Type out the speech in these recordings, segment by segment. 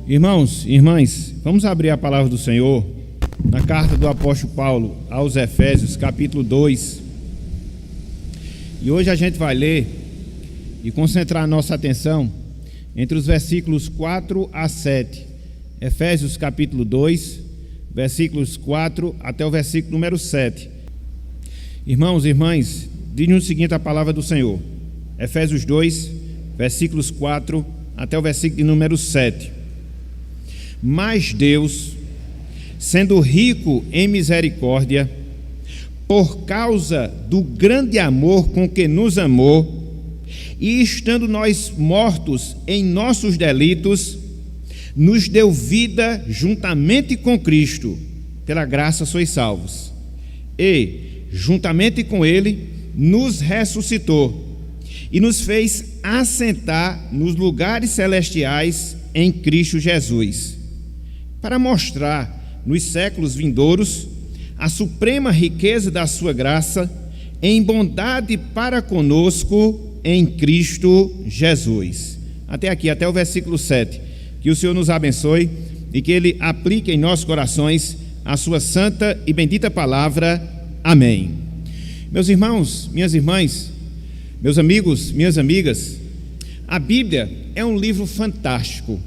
Irmãos e irmãs, vamos abrir a palavra do Senhor na carta do apóstolo Paulo aos Efésios, capítulo 2. E hoje a gente vai ler e concentrar a nossa atenção entre os versículos 4 a 7. Efésios, capítulo 2, versículos 4 até o versículo número 7. Irmãos e irmãs, diz-nos o seguinte a palavra do Senhor. Efésios 2, versículos 4 até o versículo número 7. Mas Deus, sendo rico em misericórdia, por causa do grande amor com que nos amou, e estando nós mortos em nossos delitos, nos deu vida juntamente com Cristo. Pela graça sois salvos. E, juntamente com Ele, nos ressuscitou e nos fez assentar nos lugares celestiais em Cristo Jesus, para mostrar nos séculos vindouros a suprema riqueza da sua graça em bondade para conosco em Cristo Jesus. Até aqui, até o versículo 7. Que o Senhor nos abençoe e que Ele aplique em nossos corações a sua santa e bendita palavra. Amém. Meus irmãos, minhas irmãs, meus amigos, minhas amigas, a Bíblia é um livro fantástico,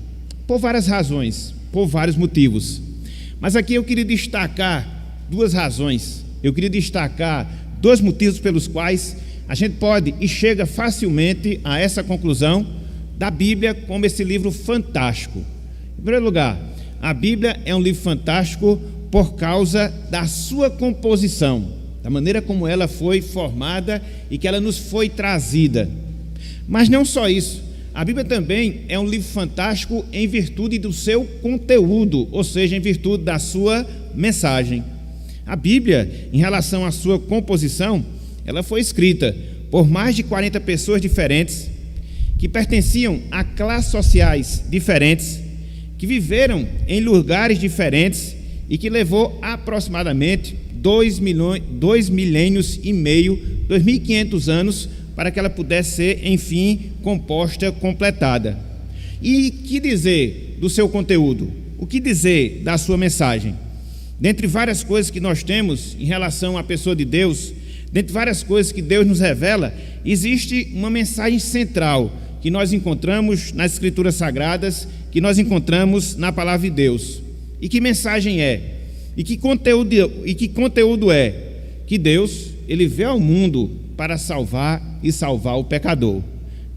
por várias razões, por vários motivos. Mas aqui eu queria destacar duas razões. Eu queria destacar dois motivos pelos quais a gente pode e chega facilmente a essa conclusão da Bíblia como esse livro fantástico. Em primeiro lugar, a Bíblia é um livro fantástico por causa da sua composição, da maneira como ela foi formada e que ela nos foi trazida. Mas não só isso, a Bíblia também é um livro fantástico em virtude do seu conteúdo, ou seja, em virtude da sua mensagem. A Bíblia, em relação à sua composição, ela foi escrita por mais de 40 pessoas diferentes, que pertenciam a classes sociais diferentes, que viveram em lugares diferentes e que levou aproximadamente 2.500 anos para que ela pudesse ser, enfim, composta, completada. E que dizer do seu conteúdo? O que dizer da sua mensagem? Dentre várias coisas que nós temos em relação à pessoa de Deus, dentre várias coisas que Deus nos revela, existe uma mensagem central que nós encontramos nas Escrituras Sagradas, que nós encontramos na Palavra de Deus. E que mensagem é? E que conteúdo é? Que Deus, Ele veio ao mundo para salvar e salvar o pecador.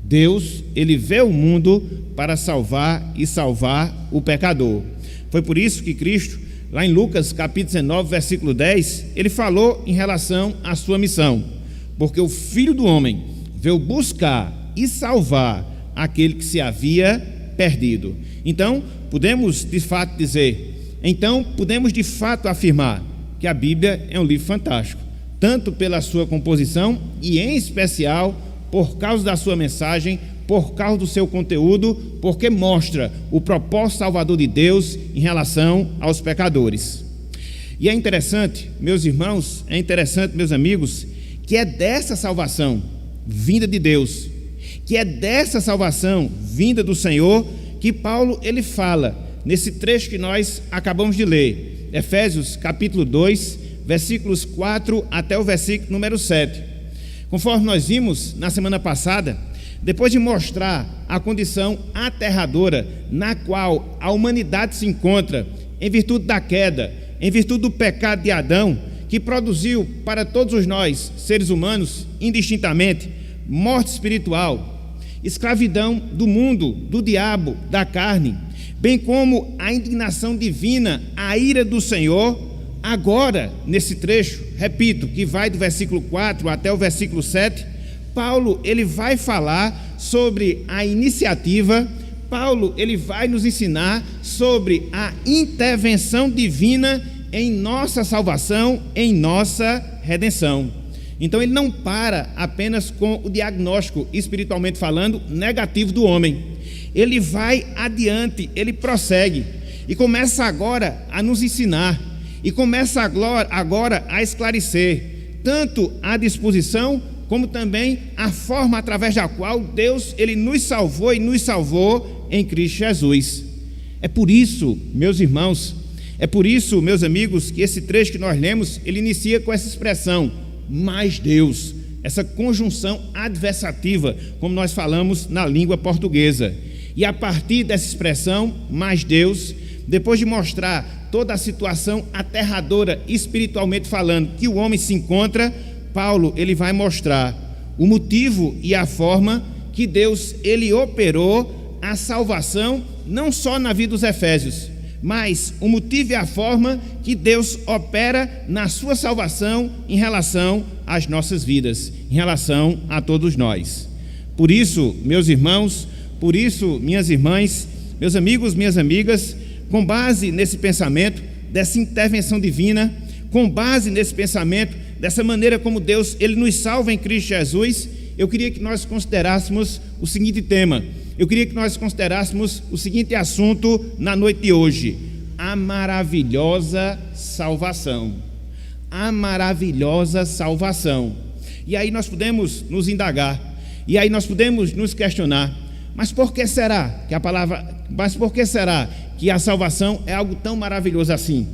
Deus, Ele veio ao mundo para salvar e salvar o pecador. Foi por isso que Cristo, lá em Lucas capítulo 19, versículo 10, Ele falou em relação à sua missão. Porque o Filho do Homem veio buscar e salvar aquele que se havia perdido. Então, podemos de fato afirmar que a Bíblia é um livro fantástico, tanto pela sua composição e, em especial, por causa da sua mensagem, por causa do seu conteúdo, porque mostra o propósito salvador de Deus em relação aos pecadores. E é interessante, meus irmãos, meus amigos, que é dessa salvação vinda de Deus, que é dessa salvação vinda do Senhor, que Paulo ele fala nesse trecho que nós acabamos de ler, Efésios capítulo 2, versículos 4 até o versículo número 7. Conforme nós vimos na semana passada, depois de mostrar a condição aterradora na qual a humanidade se encontra, em virtude da queda, em virtude do pecado de Adão, que produziu para todos nós, seres humanos, indistintamente, morte espiritual, escravidão do mundo, do diabo, da carne, bem como a indignação divina, a ira do Senhor. Agora, nesse trecho, repito, que vai do versículo 4 até o versículo 7, Paulo ele vai falar sobre a iniciativa, Paulo ele vai nos ensinar sobre a intervenção divina em nossa salvação, em nossa redenção. Então ele não para apenas com o diagnóstico, espiritualmente falando, negativo do homem. Ele vai adiante, ele prossegue e começa agora a nos ensinar e começa agora a esclarecer tanto a disposição como também a forma através da qual Deus ele nos salvou e nos salvou em Cristo Jesus. É por isso, meus irmãos, é por isso, meus amigos, que esse trecho que nós lemos, ele inicia com essa expressão, mas Deus, essa conjunção adversativa, como nós falamos na língua portuguesa. E a partir dessa expressão, mas Deus, depois de mostrar toda a situação aterradora, espiritualmente falando, que o homem se encontra, Paulo, ele vai mostrar o motivo e a forma que Deus, ele operou a salvação, não só na vida dos efésios, mas o motivo e a forma que Deus opera na sua salvação em relação às nossas vidas, em relação a todos nós. Por isso, meus irmãos, por isso, minhas irmãs, meus amigos, minhas amigas, com base nesse pensamento, dessa intervenção divina, com base nesse pensamento, dessa maneira como Deus, ele nos salva em Cristo Jesus, eu queria que nós considerássemos o seguinte tema, eu queria que nós considerássemos o seguinte assunto na noite de hoje: a maravilhosa salvação. A maravilhosa salvação. E aí nós podemos nos indagar, e aí nós podemos nos questionar, mas por que será que a salvação é algo tão maravilhoso assim?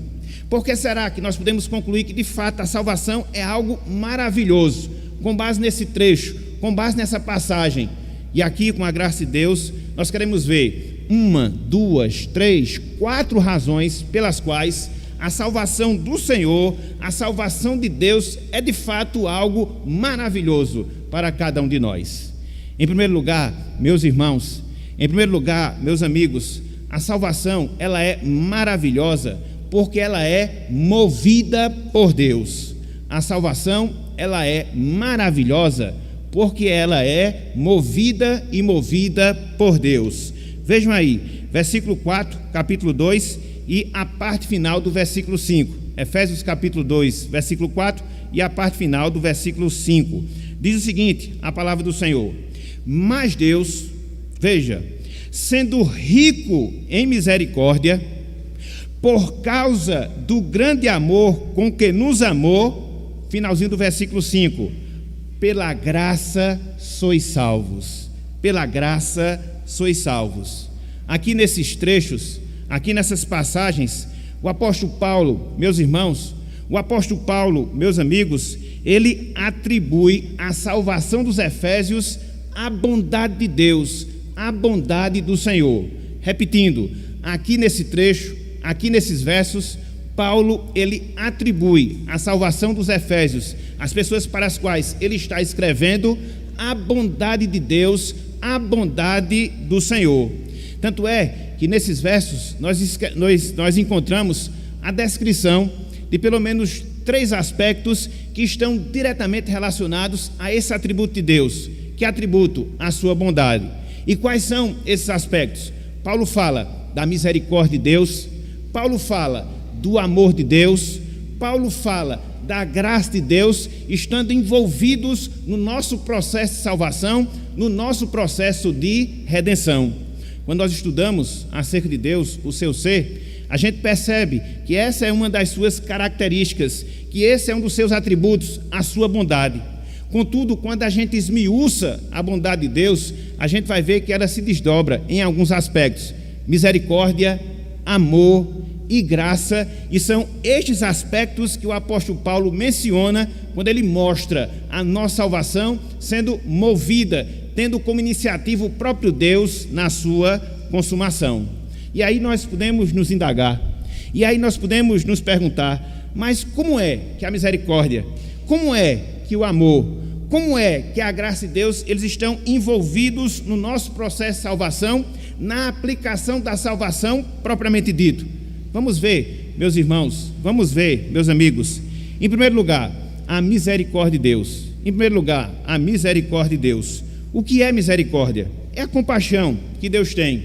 Por que será que nós podemos concluir que de fato a salvação é algo maravilhoso? Com base nesse trecho, com base nessa passagem. E aqui, com a graça de Deus, nós queremos ver 1, 2, 3, 4 razões pelas quais a salvação do Senhor, a salvação de Deus é de fato algo maravilhoso para cada um de nós. Em primeiro lugar, meus irmãos, em primeiro lugar, meus amigos, a salvação, ela é maravilhosa porque ela é movida por Deus. A salvação, ela é maravilhosa porque ela é movida e movida por Deus. Vejam aí, versículo 4, capítulo 2 e a parte final do versículo 5. Efésios capítulo 2, versículo 4 e a parte final do versículo 5. Diz o seguinte, a palavra do Senhor: mas Deus, veja, sendo rico em misericórdia, por causa do grande amor com que nos amou, finalzinho do versículo 5, pela graça sois salvos. Pela graça sois salvos. Aqui nesses trechos, aqui nessas passagens, o apóstolo Paulo, meus irmãos, o apóstolo Paulo, meus amigos, ele atribui a salvação dos efésios à bondade de Deus, à bondade do Senhor. Repetindo, aqui nesse trecho, aqui nesses versos, Paulo, ele atribui a salvação dos efésios, as pessoas para as quais ele está escrevendo, a bondade de Deus, a bondade do Senhor. Tanto é que nesses versos nós encontramos a descrição de pelo menos 3 aspectos que estão diretamente relacionados a esse atributo de Deus. Que atributo? A sua bondade. E quais são esses aspectos? Paulo fala da misericórdia de Deus, Paulo fala do amor de Deus, Paulo fala da graça de Deus, estando envolvidos no nosso processo de salvação, no nosso processo de redenção. Quando nós estudamos acerca de Deus, o seu ser, a gente percebe que essa é uma das suas características, que esse é um dos seus atributos, a sua bondade. Contudo, quando a gente esmiuça a bondade de Deus, a gente vai ver que ela se desdobra em alguns aspectos: misericórdia, amor e graça, e são estes aspectos que o apóstolo Paulo menciona quando ele mostra a nossa salvação sendo movida, tendo como iniciativa o próprio Deus na sua consumação. E aí nós podemos nos indagar, e aí nós podemos nos perguntar: mas como é que a misericórdia, como é que o amor, como é que a graça de Deus, eles estão envolvidos no nosso processo de salvação, na aplicação da salvação propriamente dito? Vamos ver, meus irmãos, vamos ver, meus amigos. Em primeiro lugar, a misericórdia de Deus. Em primeiro lugar, a misericórdia de Deus. O que é misericórdia? É a compaixão que Deus tem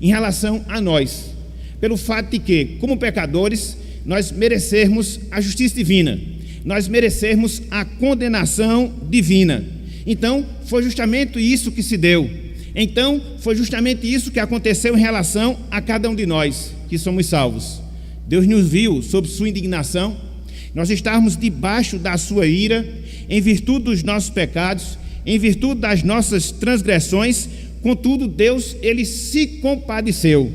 em relação a nós, pelo fato de que, como pecadores, nós merecermos a justiça divina, nós merecermos a condenação divina. Então, foi justamente isso que se deu. Então, foi justamente isso que aconteceu em relação a cada um de nós que somos salvos. Deus nos viu sob sua indignação, nós estávamos debaixo da sua ira, em virtude dos nossos pecados, em virtude das nossas transgressões. Contudo, Deus, ele se compadeceu.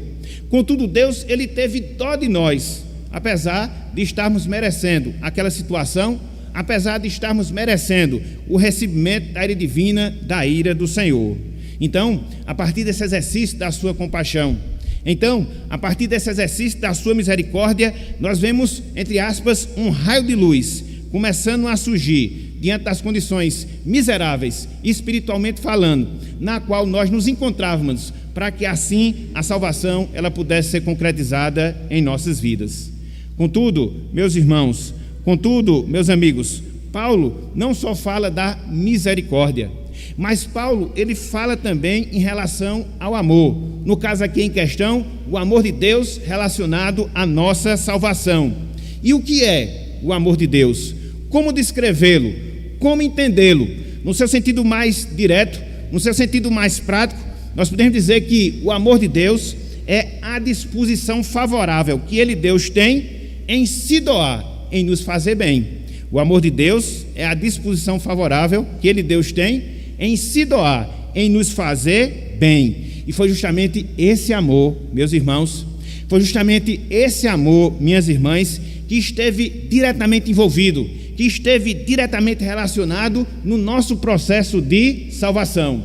Contudo, Deus, ele teve dó de nós, apesar de estarmos merecendo aquela situação, apesar de estarmos merecendo o recebimento da ira divina, da ira do Senhor. Então, a partir desse exercício da sua compaixão, então, a partir desse exercício da sua misericórdia, nós vemos, entre aspas, um raio de luz começando a surgir diante das condições miseráveis, espiritualmente falando, na qual nós nos encontrávamos, para que assim a salvação ela pudesse ser concretizada em nossas vidas. Contudo, meus irmãos, contudo, meus amigos, Paulo não só fala da misericórdia, mas Paulo, ele fala também em relação ao amor. No caso aqui em questão, o amor de Deus relacionado à nossa salvação. E o que é o amor de Deus? Como descrevê-lo? Como entendê-lo? No seu sentido mais direto, no seu sentido mais prático, nós podemos dizer que o amor de Deus é a disposição favorável que Ele, Deus, tem em se doar, em nos fazer bem. O amor de Deus é a disposição favorável que Ele, Deus, tem em se doar, em nos fazer bem. E foi justamente esse amor, meus irmãos, foi justamente esse amor, minhas irmãs, que esteve diretamente envolvido, que esteve diretamente relacionado no nosso processo de salvação.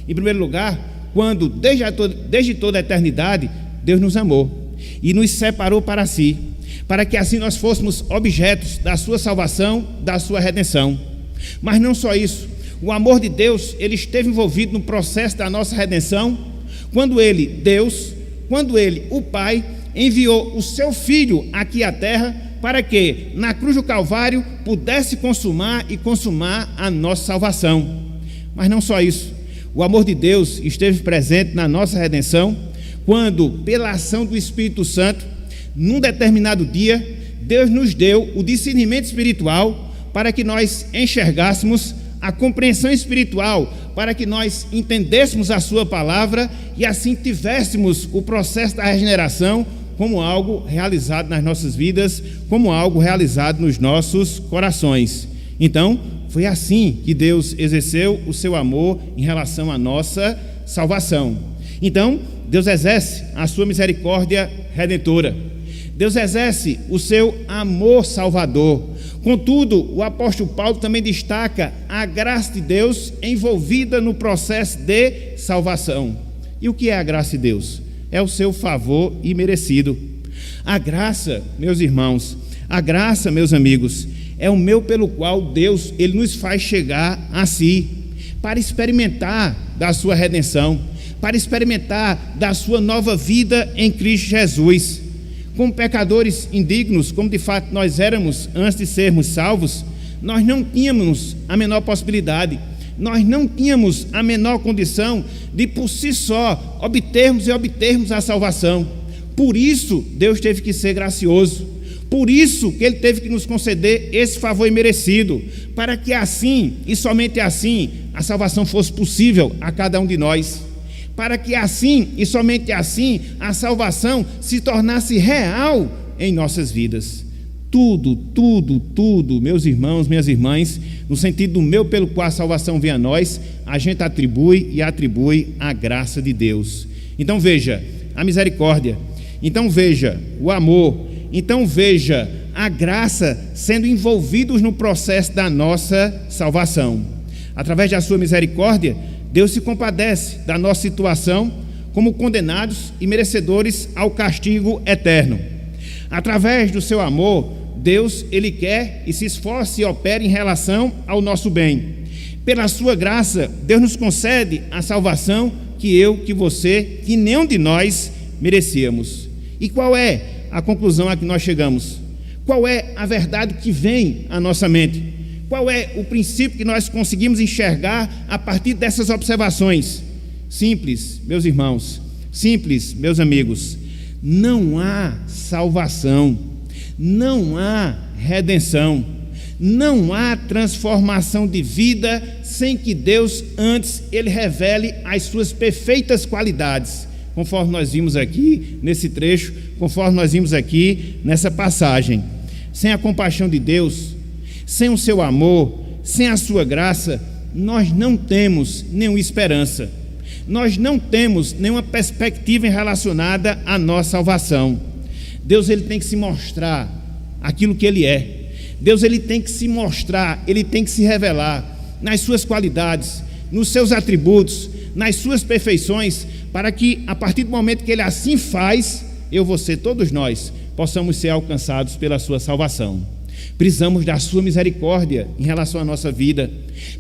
Em primeiro lugar, quando desde toda a eternidade, Deus nos amou e nos separou para si, para que assim nós fôssemos objetos da sua salvação, da sua redenção. Mas não só isso, o amor de Deus, ele esteve envolvido no processo da nossa redenção, quando ele, Deus, o Pai, enviou o seu Filho aqui à terra, para que na cruz do Calvário pudesse consumar a nossa salvação. Mas não só isso, o amor de Deus esteve presente na nossa redenção, quando, pela ação do Espírito Santo, num determinado dia, Deus nos deu o discernimento espiritual para que nós enxergássemos a compreensão espiritual, para que nós entendêssemos a sua palavra e assim tivéssemos o processo da regeneração como algo realizado nas nossas vidas, como algo realizado nos nossos corações. Então, foi assim que Deus exerceu o seu amor em relação à nossa salvação. Então, Deus exerce a sua misericórdia redentora. Deus exerce o seu amor salvador. Contudo, o apóstolo Paulo também destaca a graça de Deus envolvida no processo de salvação. E o que é a graça de Deus? É o seu favor imerecido. A graça, meus irmãos, a graça, meus amigos, é o meio pelo qual Deus ele nos faz chegar a si, para experimentar da sua redenção, para experimentar da sua nova vida em Cristo Jesus. Como pecadores indignos, como de fato nós éramos antes de sermos salvos, nós não tínhamos a menor possibilidade, nós não tínhamos a menor condição de por si só obtermos a salvação. Por isso Deus teve que ser gracioso, por isso que Ele teve que nos conceder esse favor imerecido, para que assim e somente assim a salvação fosse possível a cada um de nós, para que assim e somente assim a salvação se tornasse real em nossas vidas. Tudo, meus irmãos, minhas irmãs, no sentido do meio pelo qual a salvação vem a nós, a gente atribui a graça de Deus. Então veja a misericórdia, então veja o amor, então veja a graça sendo envolvidos no processo da nossa salvação. Através da sua misericórdia, Deus se compadece da nossa situação como condenados e merecedores ao castigo eterno. Através do seu amor, Deus, Ele quer e se esforça e opera em relação ao nosso bem. Pela sua graça, Deus nos concede a salvação que eu, que você, que nenhum de nós merecíamos. E qual é a conclusão a que nós chegamos? Qual é a verdade que vem à nossa mente? Qual é o princípio que nós conseguimos enxergar a partir dessas observações? Simples, meus irmãos, simples, meus amigos. Não há salvação, não há redenção, não há transformação de vida sem que Deus antes Ele revele as suas perfeitas qualidades, conforme nós vimos aqui nesse trecho, conforme nós vimos aqui nessa passagem. Sem a compaixão de Deus, sem o seu amor, sem a sua graça, nós não temos nenhuma esperança. nós não temos nenhuma perspectiva relacionada à nossa salvação. Deus ele tem que se mostrar aquilo que Ele é. Deus ele tem que se mostrar, Ele tem que se revelar nas suas qualidades, nos seus atributos, nas suas perfeições, para que a partir do momento que Ele assim faz, eu, você, todos nós, possamos ser alcançados pela sua salvação. Precisamos da sua misericórdia em relação à nossa vida.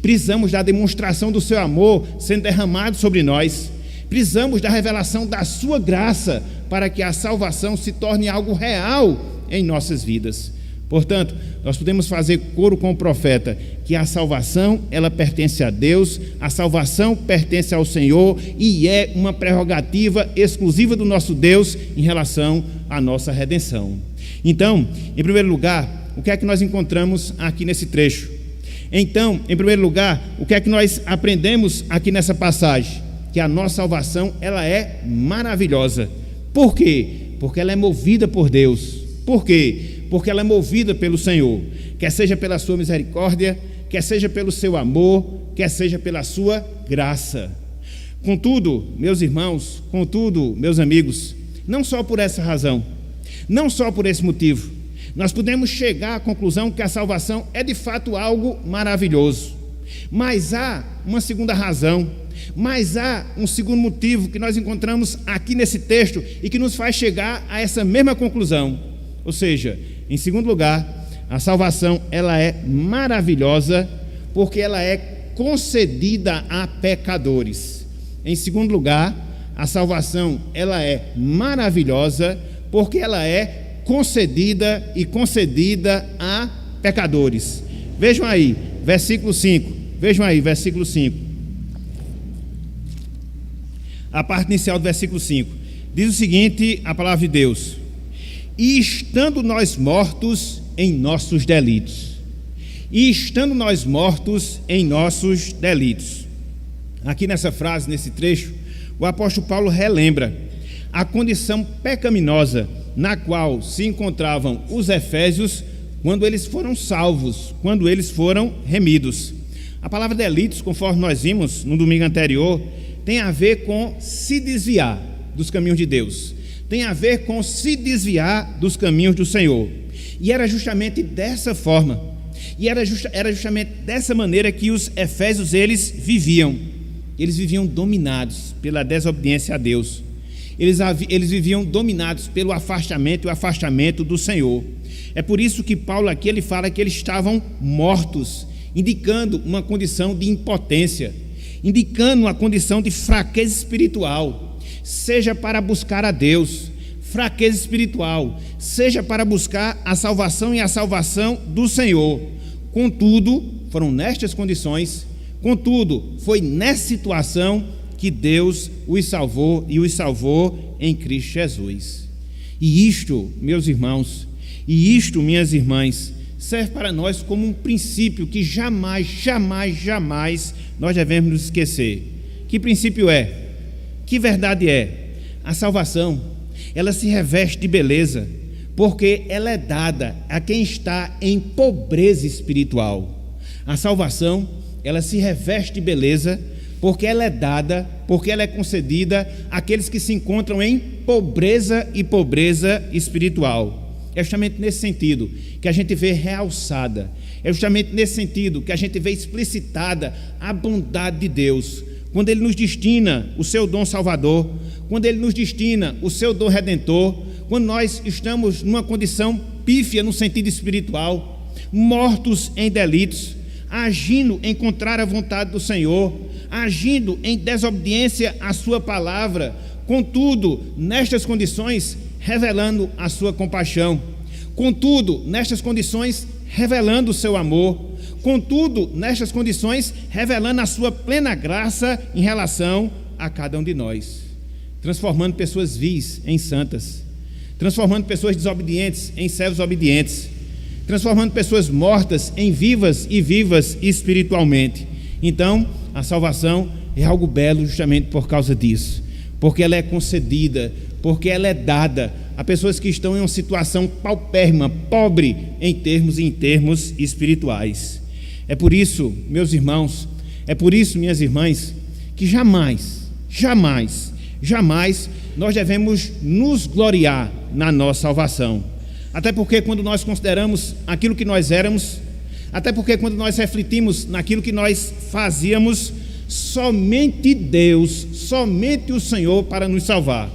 Precisamos da demonstração do seu amor sendo derramado sobre nós. Precisamos da revelação da sua graça para que a salvação se torne algo real em nossas vidas. Portanto, nós podemos fazer coro com o profeta que a salvação, ela pertence a Deus, a salvação pertence ao Senhor e é uma prerrogativa exclusiva do nosso Deus em relação à nossa redenção. Então, em primeiro lugar, o que é que nós encontramos aqui nesse trecho? Então, em primeiro lugar, o que é que nós aprendemos aqui nessa passagem? Que a nossa salvação, ela é maravilhosa. Por quê? Porque ela é movida por Deus. Por quê? Porque ela é movida pelo Senhor, quer seja pela sua misericórdia, quer seja pelo seu amor, quer seja pela sua graça. Contudo, meus irmãos, contudo, meus amigos, não só por essa razão, não só por esse motivo, nós podemos chegar à conclusão que a salvação é de fato algo maravilhoso. Mas há uma segunda razão, mas há um segundo motivo que nós encontramos aqui nesse texto e que nos faz chegar a essa mesma conclusão. Ou seja, em segundo lugar, a salvação ela é maravilhosa porque ela é concedida a pecadores. Em segundo lugar, a salvação ela é maravilhosa porque ela é concedida a pecadores. Vejam aí, versículo 5. Vejam aí, versículo 5. A parte inicial do versículo 5. Diz o seguinte, a palavra de Deus: e estando nós mortos em nossos delitos. E estando nós mortos em nossos delitos. Aqui nessa frase, nesse trecho, o apóstolo Paulo relembra a condição pecaminosa na qual se encontravam os efésios quando eles foram salvos, quando eles foram remidos. A palavra delitos, conforme nós vimos no domingo anterior, tem a ver com se desviar dos caminhos de Deus. Tem a ver com se desviar dos caminhos do Senhor. E era justamente dessa forma, e era justamente dessa maneira que os efésios eles viviam dominados pela desobediência a Deus. Eles viviam dominados pelo afastamento e o afastamento do Senhor. É por isso que Paulo aqui ele fala que eles estavam mortos, indicando uma condição de impotência, indicando uma condição de fraqueza espiritual, seja para buscar a Deus, fraqueza espiritual, seja para buscar a salvação e a salvação do Senhor. Contudo, foram nestas condições, foi nessa situação que Deus os salvou e os salvou em Cristo Jesus. E isto, meus irmãos, e isto, minhas irmãs, serve para nós como um princípio que jamais nós devemos nos esquecer. Que princípio é? Que verdade é? A salvação, ela se reveste de beleza, porque ela é dada a quem está em pobreza espiritual. A salvação, ela se reveste de beleza, porque ela é dada, porque ela é concedida àqueles que se encontram em pobreza e pobreza espiritual. É justamente nesse sentido que a gente vê realçada, é justamente nesse sentido que a gente vê explicitada a bondade de Deus, quando Ele nos destina o seu dom salvador, quando Ele nos destina o seu dom redentor, quando nós estamos numa condição pífia no sentido espiritual, mortos em delitos, agindo em contrária à vontade do Senhor, agindo em desobediência à sua palavra, contudo, nestas condições, revelando a sua compaixão, contudo, nestas condições, revelando o seu amor, contudo, nestas condições, revelando a sua plena graça em relação a cada um de nós, transformando pessoas vis em santas, transformando pessoas desobedientes em servos obedientes, transformando pessoas mortas em vivas e vivas espiritualmente. Então, a salvação é algo belo justamente por causa disso, porque ela é concedida, porque ela é dada a pessoas que estão em uma situação paupérrima, pobre em termos espirituais. É por isso, meus irmãos, é por isso, minhas irmãs, que jamais jamais, jamais nós devemos nos gloriar na nossa salvação. Até porque quando nós consideramos aquilo que nós éramos, até porque quando nós refletimos naquilo que nós fazíamos, somente Deus, somente o Senhor para nos salvar.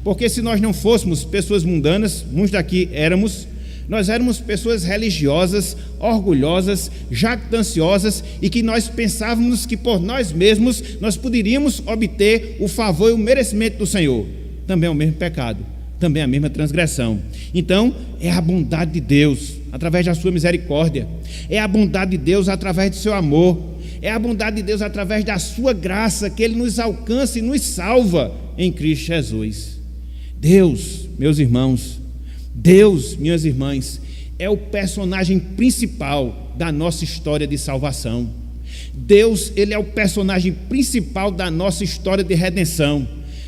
Porque se nós não fôssemos pessoas mundanas, muitos daqui éramos, nós éramos pessoas religiosas, orgulhosas, jactanciosas, e que nós pensávamos que por nós mesmos nós poderíamos obter o favor e o merecimento do Senhor. Também é o mesmo pecado, também é a mesma transgressão. Então é a bondade de Deus através da sua misericórdia, é a bondade de Deus através do seu amor, é a bondade de Deus através da sua graça que Ele nos alcança e nos salva em Cristo Jesus. Deus, meus irmãos, Deus, minhas irmãs, é o personagem principal da nossa história de salvação. Deus, Ele é o personagem principal da nossa história de redenção.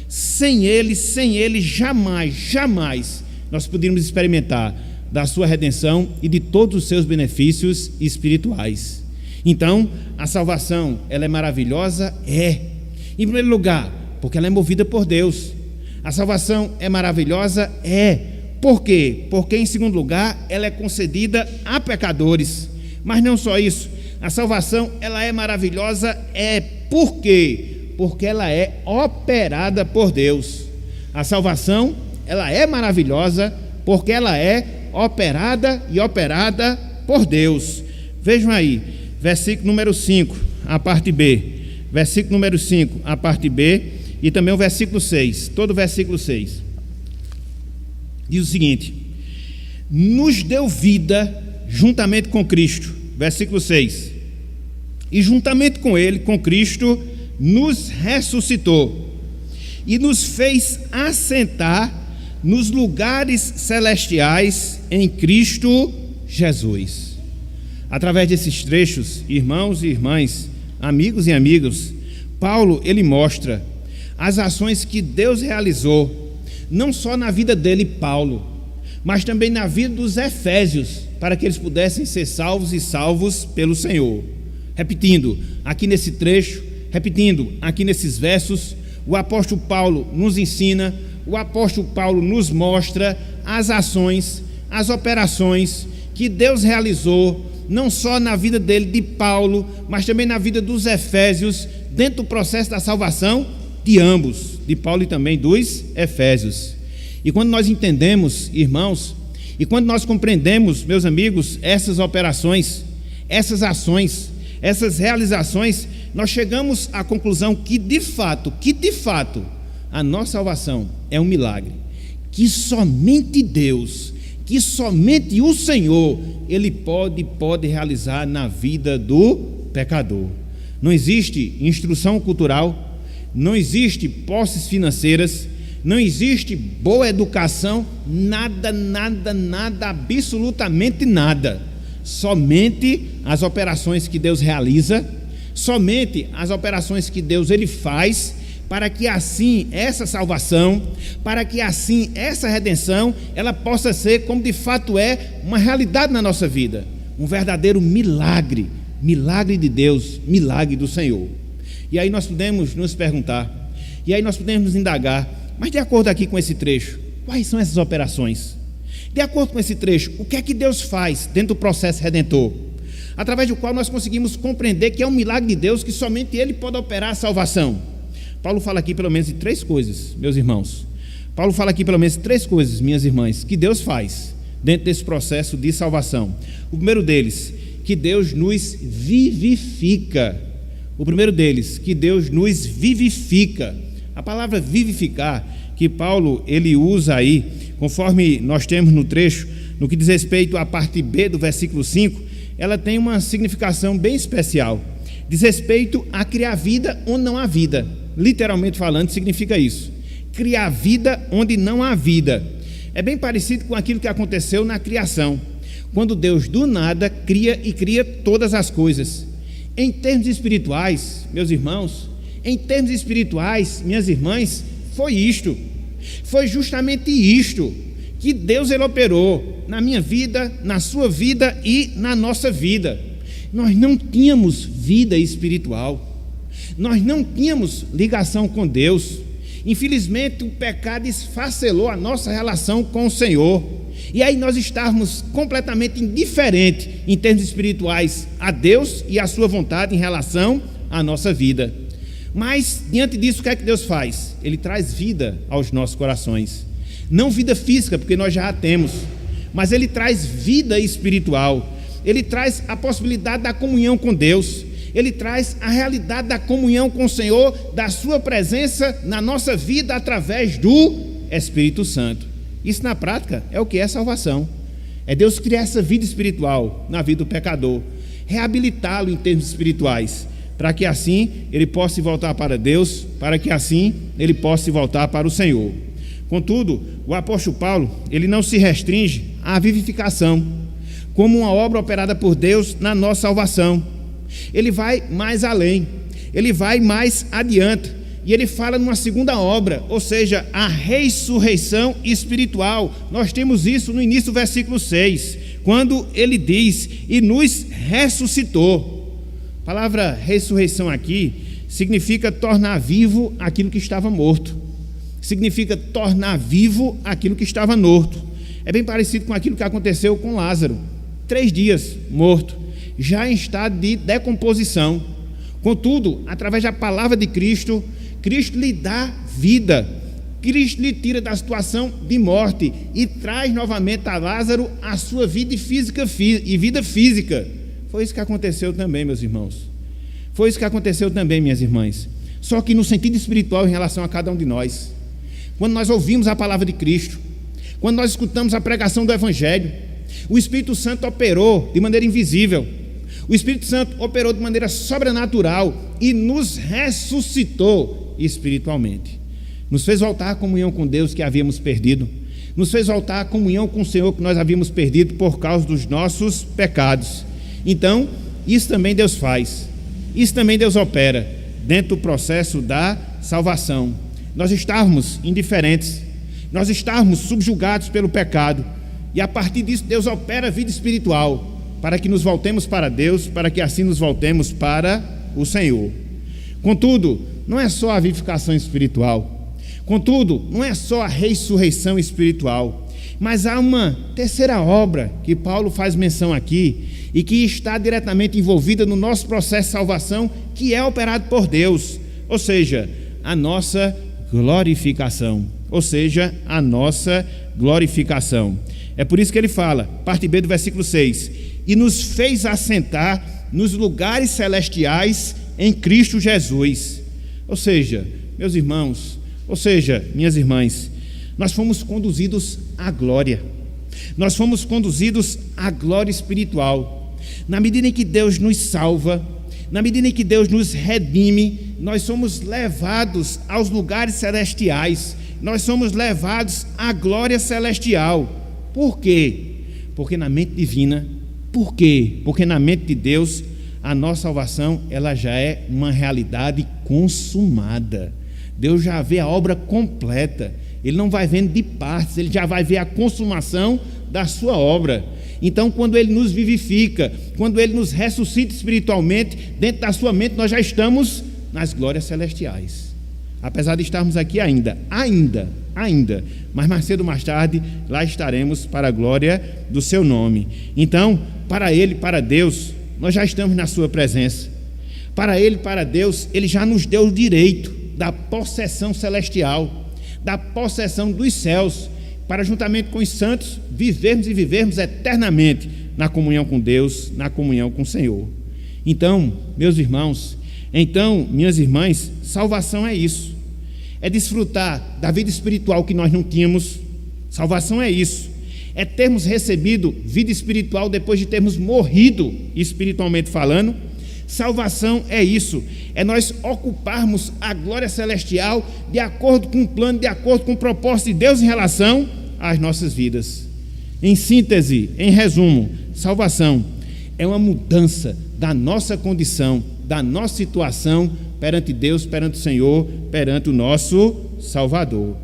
Sem Ele, jamais, jamais nós poderíamos experimentar da sua redenção e de todos os seus benefícios espirituais. Então, a salvação, ela é maravilhosa? É. Em primeiro lugar, porque ela é movida por Deus. A salvação é maravilhosa? É. Por quê? Porque, em segundo lugar, ela é concedida a pecadores. Mas não só isso, a salvação, ela é maravilhosa, por quê? Porque ela é operada por Deus. A salvação, ela é maravilhosa, porque ela é operada por Deus. Vejam aí, versículo número 5, a parte B. Versículo número 5, a parte B, e também o versículo 6, todo o versículo 6. Diz o seguinte: nos deu vida juntamente com Cristo, versículo 6, e juntamente com Ele, com Cristo, nos ressuscitou e nos fez assentar nos lugares celestiais em Cristo Jesus. Através desses trechos, irmãos e irmãs, amigos e amigas, Paulo, ele mostra as ações que Deus realizou, não só na vida dele, Paulo, mas também na vida dos efésios, para que eles pudessem ser salvos e salvos pelo Senhor. Repetindo, aqui nesse trecho, repetindo, aqui nesses versos, o apóstolo Paulo nos ensina, o apóstolo Paulo nos mostra as ações, as operações que Deus realizou, não só na vida dele, de Paulo, mas também na vida dos efésios, dentro do processo da salvação de ambos, de Paulo e também dos efésios. E quando nós entendemos, irmãos, e quando nós compreendemos, meus amigos, essas operações, essas ações, essas realizações, nós chegamos à conclusão que de fato, a nossa salvação é um milagre, que somente Deus, que somente o Senhor, Ele pode realizar na vida do pecador. Não existe instrução cultural, não existe posses financeiras, não existe boa educação, nada, absolutamente nada. Somente as operações que Deus realiza, somente as operações que Deus ele faz, para que assim essa salvação, para que assim essa redenção, ela possa ser, como de fato é, uma realidade na nossa vida, um verdadeiro milagre, milagre de Deus, milagre do Senhor. E aí nós podemos nos perguntar, e aí nós podemos nos indagar, mas de acordo aqui com esse trecho, quais são essas operações? De acordo com esse trecho, o que é que Deus faz dentro do processo redentor? Através do qual nós conseguimos compreender que é um milagre de Deus, que somente Ele pode operar a salvação. Paulo fala aqui pelo menos de 3 coisas, meus irmãos. Paulo fala aqui pelo menos 3 coisas, minhas irmãs, que Deus faz dentro desse processo de salvação. O primeiro deles, que Deus nos vivifica. O primeiro deles, que Deus nos vivifica. A palavra vivificar, que Paulo ele usa aí, conforme nós temos no trecho, no que diz respeito à parte B do versículo 5, ela tem uma significação bem especial. Diz respeito a criar vida onde não há vida. Literalmente falando, significa isso: criar vida onde não há vida. É bem parecido com aquilo que aconteceu na criação, quando Deus do nada cria e cria todas as coisas. Em termos espirituais, meus irmãos, em termos espirituais, minhas irmãs, foi justamente isto que Deus ele operou na minha vida, na sua vida e na nossa vida. Nós não tínhamos vida espiritual, Nós não tínhamos ligação com Deus. Infelizmente, o pecado esfacelou a nossa relação com o Senhor. E aí nós estávamos completamente indiferentes em termos espirituais a Deus e a sua vontade em relação à nossa vida. Mas, diante disso, o que é que Deus faz? Ele traz vida aos nossos corações. Não vida física, porque nós já a temos, mas Ele traz vida espiritual. Ele traz a possibilidade da comunhão com Deus. Ele traz a realidade da comunhão com o Senhor, da sua presença na nossa vida através do Espírito Santo. Isso na prática é o que é salvação. É Deus criar essa vida espiritual na vida do pecador, reabilitá-lo em termos espirituais, para que assim ele possa se voltar para Deus, para que assim ele possa se voltar para o Senhor. Contudo, o apóstolo Paulo, ele não se restringe à vivificação como uma obra operada por Deus na nossa salvação. Ele vai mais além, ele vai mais adiante, e ele fala numa segunda obra, ou seja, a ressurreição espiritual. Nós temos isso no início do versículo 6, quando ele diz, e nos ressuscitou. A palavra ressurreição aqui significa tornar vivo aquilo que estava morto, significa tornar vivo aquilo que estava morto. É bem parecido com aquilo que aconteceu com Lázaro, 3 dias morto, já em estado de decomposição. Contudo, através da palavra de Cristo, Cristo lhe dá vida, Cristo lhe tira da situação de morte e traz novamente a Lázaro a sua vida vida física. Foi isso que aconteceu também, meus irmãos. Foi isso que aconteceu também, minhas irmãs. Só que no sentido espiritual em relação a cada um de nós. Quando nós ouvimos a palavra de Cristo, quando nós escutamos a pregação do Evangelho, o Espírito Santo operou de maneira invisível. O Espírito Santo operou de maneira sobrenatural e nos ressuscitou espiritualmente. Nos fez voltar à comunhão com Deus que havíamos perdido. Nos fez voltar à comunhão com o Senhor que nós havíamos perdido por causa dos nossos pecados. Então, isso também Deus faz. Isso também Deus opera dentro do processo da salvação. Nós estávamos indiferentes, nós estávamos subjugados pelo pecado, e a partir disso Deus opera a vida espiritual, para que nos voltemos para Deus, para que assim nos voltemos para o Senhor. Contudo, não é só a vivificação espiritual, contudo, não é só a ressurreição espiritual, mas há uma terceira obra que Paulo faz menção aqui, e que está diretamente envolvida no nosso processo de salvação, que é operado por Deus, ou seja, a nossa glorificação, ou seja, a nossa glorificação. É por isso que ele fala, parte B do versículo 6, e nos fez assentar nos lugares celestiais em Cristo Jesus. Ou seja, meus irmãos, ou seja, minhas irmãs, nós fomos conduzidos à glória. Nós fomos conduzidos à glória espiritual. Na medida em que Deus nos salva, na medida em que Deus nos redime, nós somos levados aos lugares celestiais, nós somos levados à glória celestial. Por quê? Porque na mente divina, por quê? Porque na mente de Deus, a nossa salvação, ela já é uma realidade consumada. Deus já vê a obra completa, Ele não vai vendo de partes, Ele já vai ver a consumação da sua obra. Então, quando Ele nos vivifica, quando Ele nos ressuscita espiritualmente, dentro da sua mente nós já estamos nas glórias celestiais. Apesar de estarmos aqui ainda, mas mais cedo ou mais tarde, lá estaremos para a glória do seu nome. Então, para Ele, para Deus, nós já estamos na sua presença. Para Ele, para Deus, Ele já nos deu o direito da possessão celestial, da possessão dos céus, para juntamente com os santos vivermos e vivermos eternamente na comunhão com Deus, na comunhão com o Senhor. Então, meus irmãos, minhas irmãs, salvação é isso, é desfrutar da vida espiritual que nós não tínhamos. Salvação é isso, é termos recebido vida espiritual depois de termos morrido espiritualmente falando. Salvação é isso, é nós ocuparmos a glória celestial de acordo com o plano, de acordo com o propósito de Deus em relação às nossas vidas. Em síntese, em resumo, salvação é uma mudança da nossa condição, da nossa situação perante Deus, perante o Senhor, perante o nosso Salvador.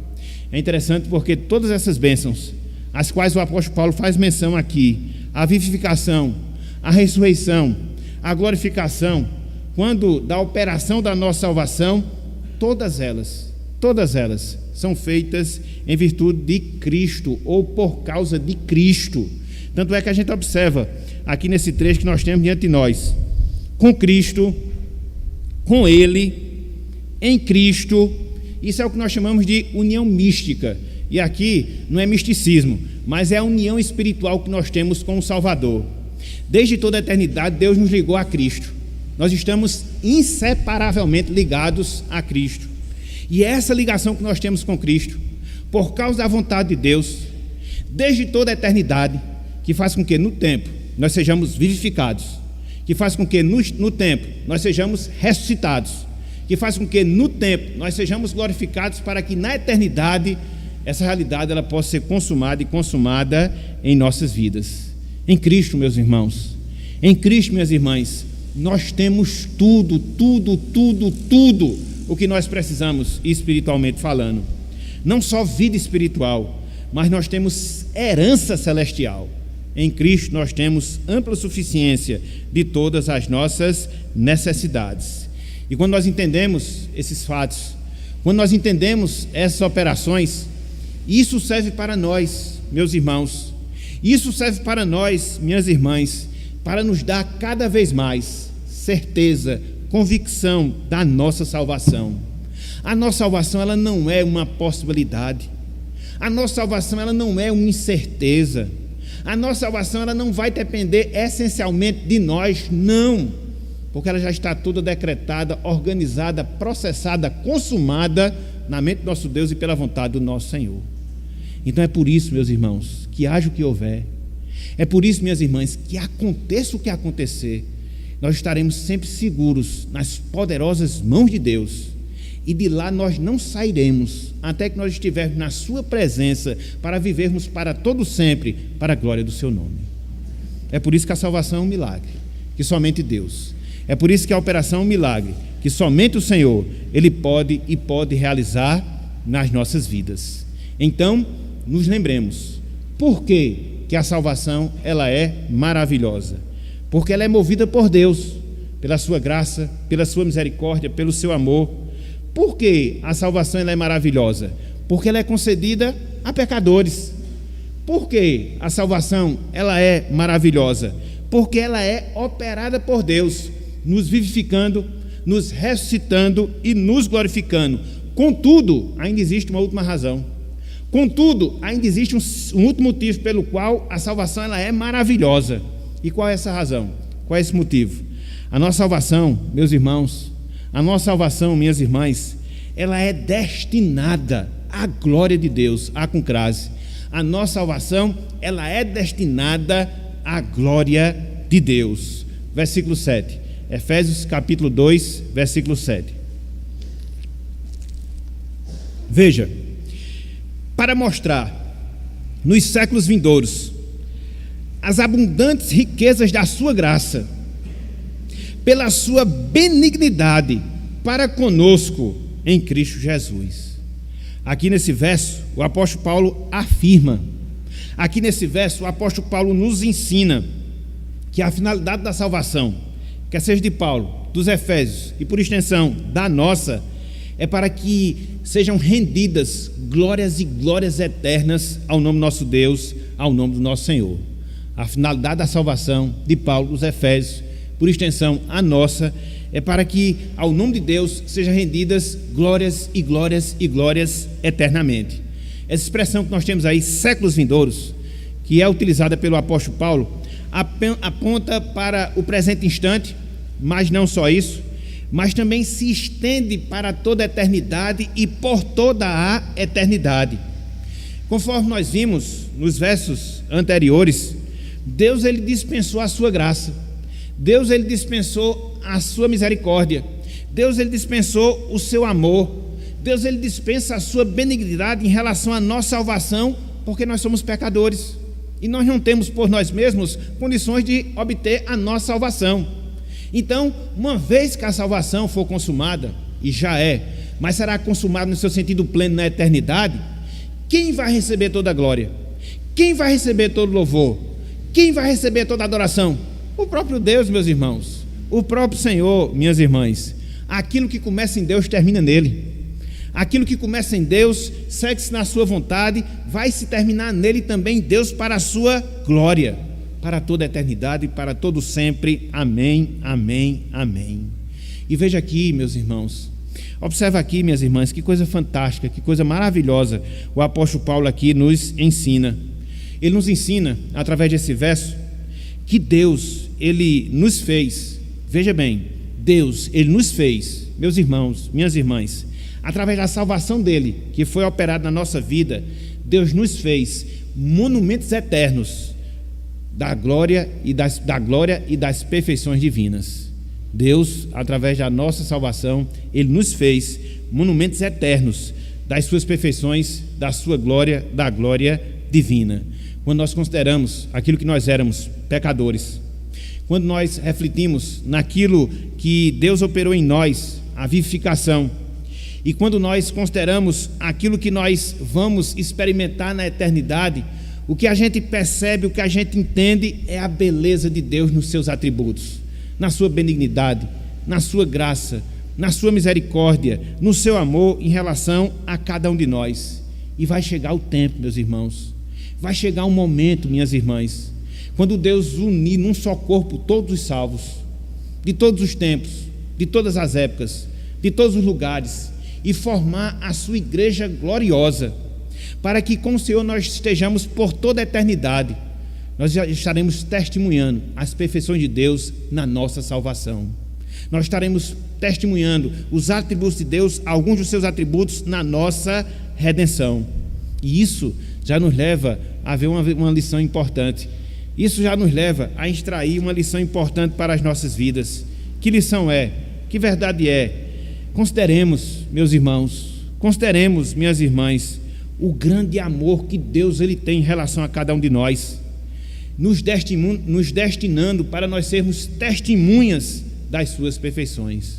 É interessante porque todas essas bênçãos, as quais o apóstolo Paulo faz menção aqui, a vivificação, a ressurreição, a glorificação, quando da operação da nossa salvação, todas elas são feitas em virtude de Cristo ou por causa de Cristo. Tanto é que a gente observa aqui nesse trecho que nós temos diante de nós: com Cristo, com Ele, em Cristo. Isso é o que nós chamamos de união mística. E aqui não é misticismo, mas é a união espiritual que nós temos com o Salvador. Desde toda a eternidade, Deus nos ligou a Cristo. Nós estamos inseparavelmente ligados a Cristo. E é essa ligação que nós temos com Cristo, por causa da vontade de Deus, desde toda a eternidade, que faz com que no tempo nós sejamos vivificados, que faz com que no tempo nós sejamos ressuscitados, que faz com que no tempo nós sejamos glorificados, para que na eternidade essa realidade ela possa ser consumada e consumada em nossas vidas. Em Cristo, meus irmãos, em Cristo, minhas irmãs, nós temos tudo o que nós precisamos espiritualmente falando. Não só vida espiritual, mas nós temos herança celestial. Em Cristo nós temos ampla suficiência de todas as nossas necessidades. E quando nós entendemos esses fatos, quando nós entendemos essas operações, isso serve para nós, meus irmãos, isso serve para nós, minhas irmãs, para nos dar cada vez mais certeza, convicção da nossa salvação. A nossa salvação ela não é uma possibilidade. A nossa salvação ela não é uma incerteza. A nossa salvação ela não vai depender essencialmente de nós, não, porque ela já está toda decretada, organizada, processada, consumada na mente do nosso Deus e pela vontade do nosso Senhor. Então é por isso, meus irmãos, que haja o que houver, é por isso, minhas irmãs, que aconteça o que acontecer, nós estaremos sempre seguros nas poderosas mãos de Deus, e de lá nós não sairemos até que nós estivermos na sua presença, para vivermos para todo sempre para a glória do seu nome. É por isso que a salvação é um milagre, que somente Deus. É por isso que a operação é um milagre, que somente o Senhor Ele pode realizar nas nossas vidas. Então, nos lembremos, por que a salvação ela é maravilhosa? Porque ela é movida por Deus, pela sua graça, pela sua misericórdia, pelo seu amor. Por que a salvação ela é maravilhosa? Porque ela é concedida a pecadores. Por que a salvação ela é maravilhosa? Porque ela é operada por Deus, nos vivificando, nos ressuscitando e nos glorificando. Contudo, ainda existe uma última razão. Contudo, ainda existe um último motivo pelo qual a salvação ela é maravilhosa. E qual é essa razão? Qual é esse motivo? A nossa salvação, meus irmãos, a nossa salvação, minhas irmãs, ela é destinada à glória de Deus, com crase. A nossa salvação, ela é destinada à glória de Deus. Versículo 7. Efésios capítulo 2, versículo 7. Veja, para mostrar nos séculos vindouros as abundantes riquezas da sua graça, pela sua benignidade para conosco em Cristo Jesus. Aqui nesse verso, o apóstolo Paulo afirma, aqui nesse verso, o apóstolo Paulo nos ensina que a finalidade da salvação, quer seja de Paulo, dos Efésios e por extensão da nossa, é para que sejam rendidas glórias e glórias eternas ao nome do nosso Deus, ao nome do nosso Senhor. A finalidade da salvação de Paulo, dos Efésios, por extensão a nossa, é para que ao nome de Deus sejam rendidas glórias e glórias e glórias eternamente. Essa expressão que nós temos aí, séculos vindouros, que é utilizada pelo apóstolo Paulo, aponta para o presente instante, mas não só isso, mas também se estende para toda a eternidade e por toda a eternidade. Conforme nós vimos nos versos anteriores, Deus ele dispensou a sua graça, Deus ele dispensou a sua misericórdia, Deus ele dispensou o seu amor, Deus ele dispensa a sua benignidade em relação à nossa salvação, porque nós somos pecadores e nós não temos por nós mesmos condições de obter a nossa salvação. Então, uma vez que a salvação for consumada, e já é, mas será consumada no seu sentido pleno na eternidade, quem vai receber toda a glória? Quem vai receber todo o louvor? Quem vai receber toda a adoração? O próprio Deus, meus irmãos. O próprio Senhor, minhas irmãs, aquilo que começa em Deus termina nele. Aquilo que começa em Deus, segue-se na sua vontade, vai se terminar nele também, Deus, para a sua glória, para toda a eternidade e para todo sempre. Amém, amém, amém. E veja aqui, meus irmãos, observa aqui, minhas irmãs, que coisa fantástica, que coisa maravilhosa o apóstolo Paulo aqui nos ensina. Ele nos ensina, através desse verso, que Deus, Ele nos fez, veja bem, Deus, Ele nos fez, meus irmãos, minhas irmãs, através da salvação dEle, que foi operada na nossa vida, Deus nos fez monumentos eternos da glória e das perfeições divinas. Deus, através da nossa salvação, Ele nos fez monumentos eternos das suas perfeições, da sua glória, da glória divina. Quando nós consideramos aquilo que nós éramos, pecadores, quando nós refletimos naquilo que Deus operou em nós, a vivificação, e quando nós consideramos aquilo que nós vamos experimentar na eternidade, o que a gente percebe, o que a gente entende é a beleza de Deus nos seus atributos, na sua benignidade, na sua graça, na sua misericórdia, no seu amor em relação a cada um de nós. E vai chegar o tempo, meus irmãos, vai chegar um momento, minhas irmãs, quando Deus unir num só corpo todos os salvos, de todos os tempos, de todas as épocas, de todos os lugares, e formar a sua igreja gloriosa, para que com o Senhor nós estejamos por toda a eternidade. Nós já estaremos testemunhando as perfeições de Deus na nossa salvação. Nós estaremos testemunhando os atributos de Deus, alguns dos seus atributos na nossa redenção. E isso já nos leva a ver uma lição importante. Isso já nos leva a extrair uma lição importante para as nossas vidas. Que lição é? Que verdade é? Consideremos, meus irmãos, consideremos, minhas irmãs, o grande amor que Deus Ele tem em relação a cada um de nós, nos destinando para nós sermos testemunhas das suas perfeições.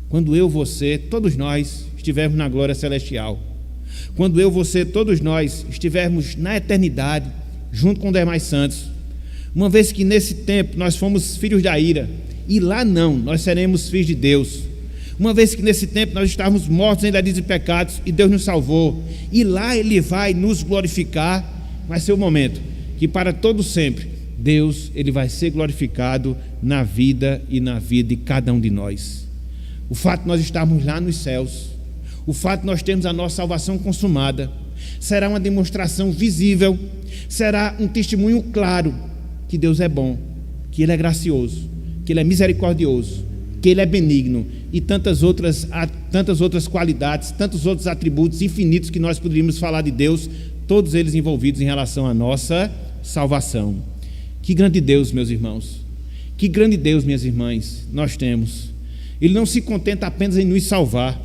Quando eu, você, todos nós estivermos na glória celestial, quando eu, você, todos nós estivermos na eternidade, junto com os demais santos, uma vez que nesse tempo nós fomos filhos da ira, e lá não, nós seremos filhos de Deus. Uma vez que nesse tempo nós estávamos mortos em delitos e pecados e Deus nos salvou, e lá Ele vai nos glorificar, vai ser o momento que para todo sempre Deus Ele vai ser glorificado na vida e na vida de cada um de nós. O fato de nós estarmos lá nos céus, o fato de nós termos a nossa salvação consumada, será uma demonstração visível, será um testemunho claro que Deus é bom, que Ele é gracioso, que Ele é misericordioso, que Ele é benigno, e tantas outras qualidades, tantos outros atributos infinitos que nós poderíamos falar de Deus, todos eles envolvidos em relação à nossa salvação. Que grande Deus, meus irmãos, que grande Deus, minhas irmãs, nós temos. Ele não se contenta apenas em nos salvar,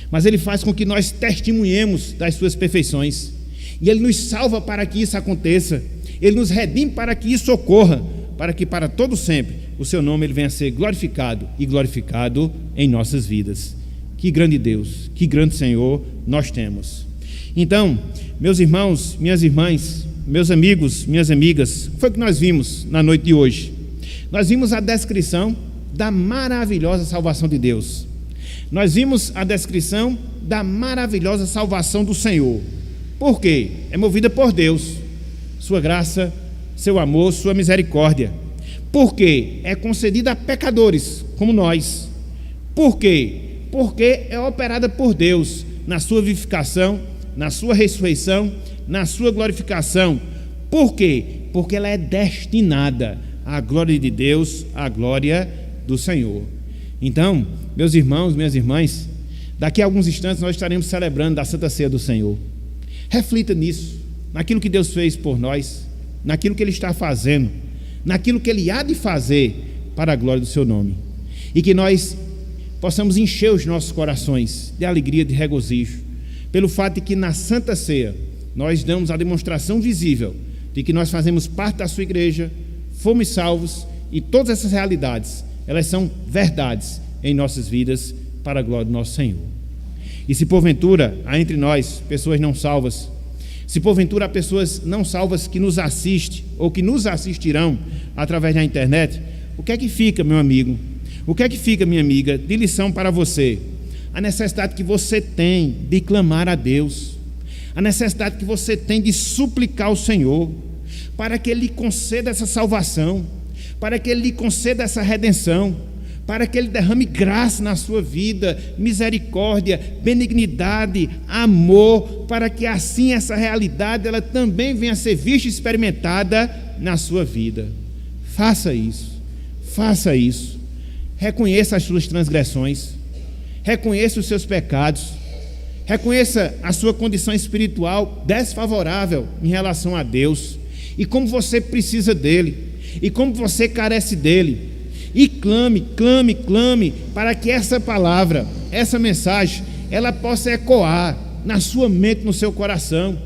mas Ele faz com que nós testemunhemos das suas perfeições, e Ele nos salva para que isso aconteça, Ele nos redime para que isso ocorra, para que para todo sempre o seu nome Ele venha a ser glorificado e glorificado em nossas vidas. Que grande Deus, que grande Senhor nós temos. Então, meus irmãos, minhas irmãs, meus amigos, minhas amigas, foi o que nós vimos na noite de hoje. Nós vimos a descrição da maravilhosa salvação de Deus. Nós vimos a descrição da maravilhosa salvação do Senhor. Por quê? É movida por Deus, sua graça, seu amor, sua misericórdia. Por quê? É concedida a pecadores como nós. Por quê? Porque é operada por Deus na sua vivificação, na sua ressurreição, na sua glorificação. Por quê? Porque ela é destinada à glória de Deus, à glória do Senhor. Então, meus irmãos, minhas irmãs, daqui a alguns instantes nós estaremos celebrando a Santa Ceia do Senhor. Reflita nisso, naquilo que Deus fez por nós, naquilo que Ele está fazendo, naquilo que Ele há de fazer para a glória do seu nome, e que nós possamos encher os nossos corações de alegria, de regozijo, pelo fato de que na Santa Ceia nós damos a demonstração visível de que nós fazemos parte da sua igreja, fomos salvos, e todas essas realidades, elas são verdades em nossas vidas para a glória do nosso Senhor. E se porventura há entre nós pessoas não salvas, se porventura há pessoas não salvas que nos assistem ou que nos assistirão através da internet, o que é que fica, meu amigo? O que é que fica, minha amiga, de lição para você? A necessidade que você tem de clamar a Deus, a necessidade que você tem de suplicar ao Senhor, para que Ele lhe conceda essa salvação, para que Ele lhe conceda essa redenção, para que Ele derrame graça na sua vida, misericórdia, benignidade, amor, para que assim essa realidade ela também venha a ser vista e experimentada na sua vida. Faça isso, faça isso. Reconheça as suas transgressões, reconheça os seus pecados, reconheça a sua condição espiritual desfavorável em relação a Deus, e como você precisa dele, e como você carece dele. E clame, clame, clame, para que essa palavra, essa mensagem, ela possa ecoar na sua mente, no seu coração.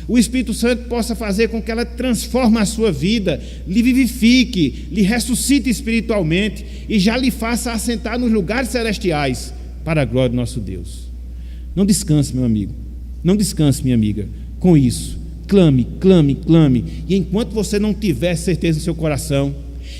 O Espírito Santo possa fazer com que ela transforme a sua vida, lhe vivifique, lhe ressuscite espiritualmente e já lhe faça assentar nos lugares celestiais, para a glória do nosso Deus. Não descanse, meu amigo, não descanse, minha amiga, com isso. Clame, clame, clame. E enquanto você não tiver certeza no seu coração,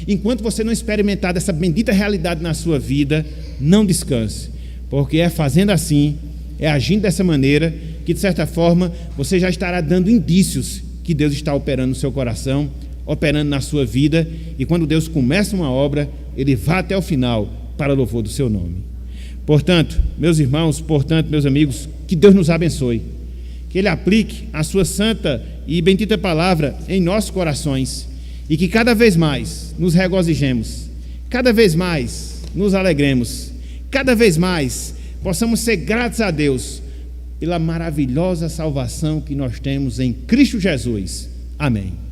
enquanto você não experimentar dessa bendita realidade na sua vida, não descanse, porque é fazendo assim, é agindo dessa maneira, que de certa forma você já estará dando indícios que Deus está operando no seu coração, operando na sua vida, e quando Deus começa uma obra, Ele vai até o final para louvor do seu nome. Portanto, meus irmãos, portanto, meus amigos, que Deus nos abençoe, que Ele aplique a sua santa e bendita palavra em nossos corações, e que cada vez mais nos regozijemos, cada vez mais nos alegremos, cada vez mais possamos ser gratos a Deus pela maravilhosa salvação que nós temos em Cristo Jesus. Amém.